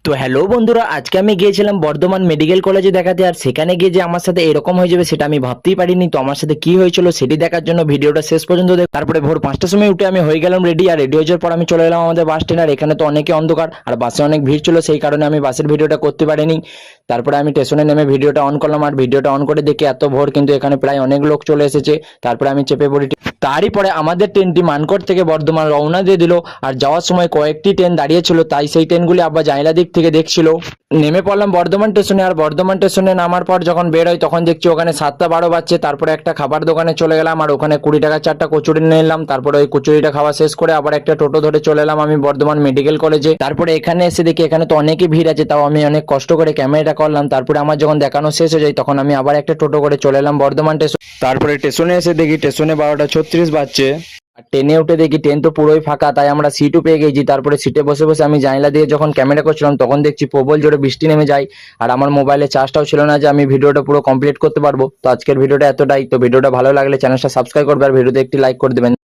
তো হ্যালো বন্ধুরা, আজকে আমি গিয়েছিলাম বর্ধমান মেডিকেল কলেজে দেখাতে। আর সেখানে গিয়ে যে আমার সাথে এরকম হয়ে যাবে সেটা আমি ভাবতেই পারিনি। তো আমার সাথে কি হয়েছিল সেটি দেখার জন্য ভিডিওটা শেষ পর্যন্ত দেখ। তারপরে ভোর 5টার সময় উঠে আমি হয়ে গেলাম রেডি। আর রেডি হয়ে যাওয়ার পর আমি চলে এলাম আমাদের বাস স্ট্যান্ড। আর এখানে তো অনেকে অন্ধকার আর বাসে অনেক ভিড় ছিল, সেই কারণে আমি বাসের ভিডিওটা করতে পারিনি। তারপরে আমি স্টেশনে নেমে ভিডিওটা অন করলাম। আর ভিডিওটা অন করে দেখি এত ভোর, কিন্তু এখানে প্রায় অনেক লোক চলে এসেছে। তারপরে আমি চেপে পড়ি। তারই পরে আমাদের ট্রেনটি মানকড় থেকে বর্ধমান রওনা দিয়ে দিল। আর যাওয়ার সময় কয়েকটি ট্রেন দাঁড়িয়েছিল, তাই সেই ট্রেনগুলি আবার জানলা দিক থেকে দেখছিল। নেমে পড়লাম বর্ধমান স্টেশনে। আর বর্ধমান স্টেশনে নামার পর যখন বের হয় তখন দেখছি ওখানে 7টা 12 বাজছে। তারপরে একটা খাবার দোকানে চলে গেলাম, আর ওখানে 20 টাকা 4টা কচুরি নিয়ে নিলাম। তারপরে ওই কচুরিটা খাওয়া শেষ করে আবার একটা টোটো ধরে চলে এলাম আমি বর্ধমান মেডিকেল কলেজে। তারপরে এখানে এসে দেখি এখানে তো অনেকই ভিড় আছে, তাও আমি অনেক কষ্ট করে ক্যামেরাটা করলাম। তারপরে আমার যখন দেখানো শেষ হয়ে যায় তখন আমি আবার একটা টোটো করে চলে এলাম বর্ধমান স্টেশন। তারপরে স্টেশনে এসে দেখি স্টেশনে 12টা 36 বাজছে। আর ট্রেনে উঠে দেখি ট্রেন তো পুরোই ফাঁকা, তাই আমরা সিটও পেয়ে গেছি। তারপরে সিটে বসে বসে আমি জানলা দিয়ে যখন ক্যামেরা করছিলাম তখন দেখছি প্রবল জোরে বৃষ্টি নেমে যায়। আর আমার মোবাইলে চার্জটাও ছিল না যে আমি ভিডিওটা পুরো কমপ্লিট করতে পারবো। তো আজকের ভিডিওটা এতটাই। তো ভিডিওটা ভালো লাগলে চ্যানেলটা সাবস্ক্রাইব করবে আর ভিডিওতে একটি লাইক করে দেবেন।